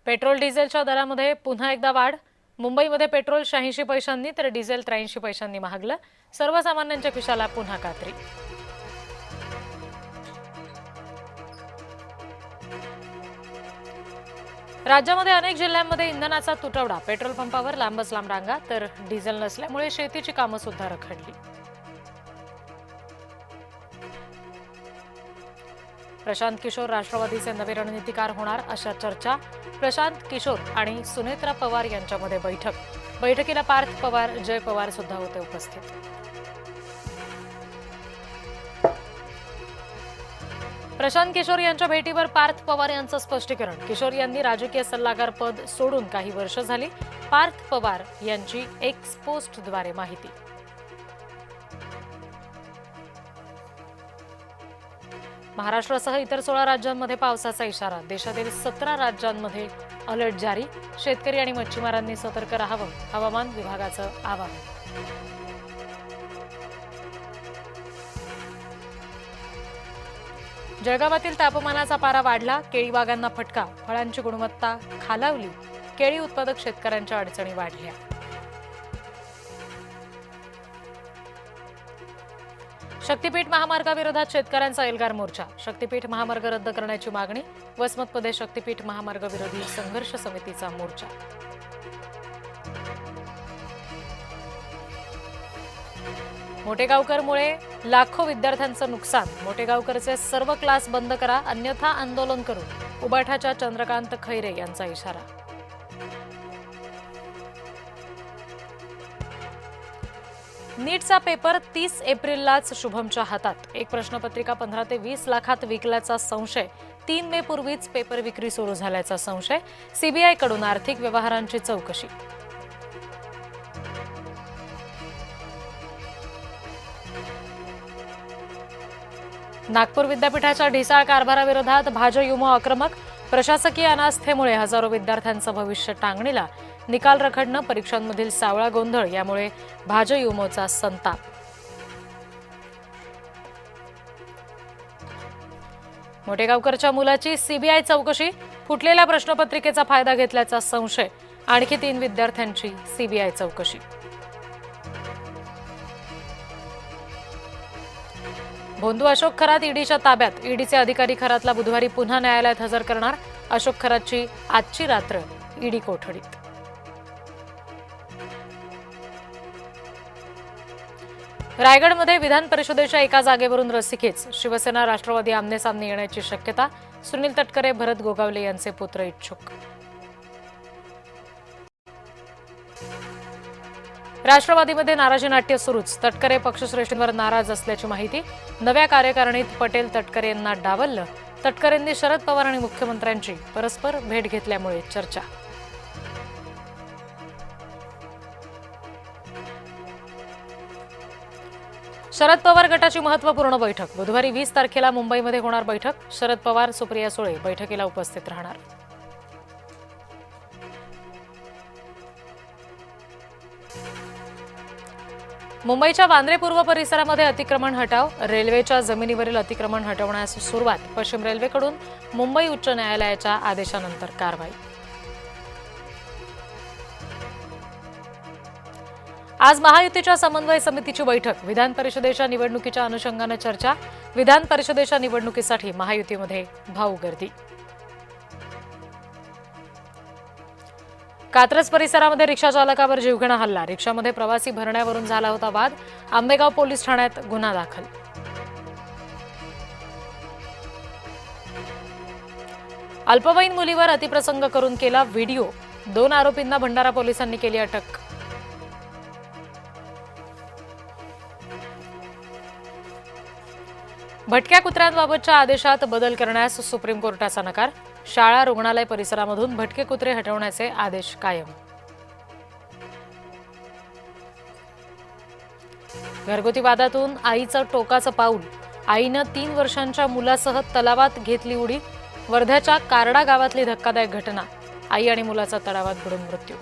Petrol डिझेलच्या दरामध्ये पुन्हा एकदा वाढ। मुंबईमध्ये पेट्रोल 86 पैशांनी तर डिझेल 83 पैशांनी महागलं। सर्वसामान्यांच्या खिशाला पुन्हा कात्री। राज्यामध्ये अनेक जिल्ह्यांमध्ये इंधनाचा तुटवडा। पेट्रोल पंपावर लांबच लांब रांगा तर डिझेल नसल्यामुळे शेतीची कामं सुद्धा रखडली। प्रशांत किशोर राष्ट्रवादीचे नवे रणनीतिकार होणार अशा चर्चा। प्रशांत किशोर आणि सुनेत्रा पवार यांच्यामध्ये बैठकीला पार्थ पवार, जय पवार सुद्धा होते उपस्थित। प्रशांत किशोर यांच्या भेटीवर पार्थ पवार यांचं स्पष्टीकरण। किशोर यांनी राजकीय सल्लागार पद सोडून काही वर्ष झाली। पार्थ पवार यांची एक्स पोस्टद्वारे माहिती। महाराष्ट्रासह इतर 16 राज्यांमध्ये पावसाचा इशारा। देशातील 17 राज्यांमध्ये अलर्ट जारी। शेतकरी आणि मच्छीमारांनी सतर्क राहावं, हवामान विभागाचं आवाहन। जळगावातील तापमानाचा पारा वाढला। केळी बागांना फटका। फळांची गुणवत्ता खालावली। केळी उत्पादक शेतकऱ्यांच्या अडचणी वाढल्या। शक्तीपीठ महामार्गाविरोधात शेतकऱ्यांचा एल्गार मोर्चा। शक्तीपीठ महामार्ग रद्द करण्याची मागणी। वसमतमध्ये शक्तीपीठ महामार्ग विरोधी संघर्ष समितीचा मोर्चा। मोठेगावकरमुळे लाखो विद्यार्थ्यांचं नुकसान। मोठेगावकरचे सर्व क्लास बंद करा, अन्यथा आंदोलन करू। उबाठाच्या चंद्रकांत खैरे यांचा इशारा। नीटचा पेपर 30 एप्रिललाच शुभमच्या हातात। एक प्रश्नपत्रिका 15 ते 20 लाखात विकल्याचा संशय। 3 मे पूर्वीच पेपर विक्री सुरू झाल्याचा संशय। सीबीआयकडून आर्थिक व्यवहारांची चौकशी। नागपूर विद्यापीठाच्या ढिसाळ कारभाराविरोधात भाजयुमो आक्रमक। प्रशासकीय अनास्थेमुळे हजारो विद्यार्थ्यांचं भविष्य टांगणीला। निकाल रखडणं, परीक्षांमधील सावळा गोंधळ यामुळे भाजयुमोचा संताप। मोठेगावकरच्या मुलाची सीबीआय चौकशी। फुटलेल्या प्रश्नपत्रिकेचा फायदा घेतल्याचा संशय। आणखी 3 विद्यार्थ्यांची सीबीआय चौकशी। भोंदू अशोक खरात ईडीच्या ताब्यात। ईडीचे अधिकारी खरातला बुधवारी पुन्हा न्यायालयात हजर करणार। अशोक खरातची आजची रात्र ईडी कोठडीत। रायगडमध्ये विधान परिषदेच्या एका जागेवरून रस्सीखेच। शिवसेना राष्ट्रवादी आमनेसामने येण्याची शक्यता। सुनील तटकरे, भरत गोगावले यांचे पुत्र इच्छुक। राष्ट्रवादीमध्ये नाराजी नाट्य सुरूच। तटकरे पक्षश्रेष्ठींवर नाराज असल्याची माहिती। नव्या कार्यकारिणीत पटेल तटकरे यांना डावललं। तटकरेंनी शरद पवार आणि मुख्यमंत्र्यांची परस्पर भेट घेतल्यामुळे चर्चा। शरद पवार गटाची महत्त्वपूर्ण बैठक। बुधवारी 20 तारखेला मुंबईमध्ये होणार बैठक। शरद पवार, सुप्रिया सुळे बैठकीला उपस्थित राहणार। मुंबईच्या वांद्रे पूर्व परिसरामध्ये अतिक्रमण हटाव। रेल्वेच्या जमिनीवरील अतिक्रमण हटवण्यास सुरुवात। पश्चिम रेल्वेकडून मुंबई उच्च न्यायालयाच्या आदेशानंतर कारवाई। आज महायुतीच्या समन्वय समितीची बैठक। विधान परिषदेच्या निवडणुकीच्या अनुषंगाने चर्चा। विधान परिषदेच्या निवडणुकीसाठी महायुतीमध्ये भाऊ गर्दी। कात्रज परिसरामध्ये रिक्षा चालकावर जीवघेणा हल्ला। रिक्षामध्ये प्रवासी भरण्यावरून झाला होता वाद। आंबेगाव पोलीस ठाण्यात गुन्हा दाखल। अल्पवयीन मुलीवर अतिप्रसंग करून केला व्हिडिओ। 2 आरोपींना भंडारा पोलिसांनी केली अटक। भटक्या कुत्र्यांबाबतच्या आदेशात बदल करण्यास सुप्रीम कोर्टाचा नकार। शाळा, रुग्णालय परिसरामधून भटके कुत्रे हटवण्याचे आदेश कायम। घरगुती वादातून आईचं टोकाचं पाऊल। आईनं 3 वर्षांच्या मुलासह तलावात घेतली उडी। वर्ध्याच्या कारडा गावातली धक्कादायक घटना। आई आणि मुलाचा तलावात बुडून मृत्यू।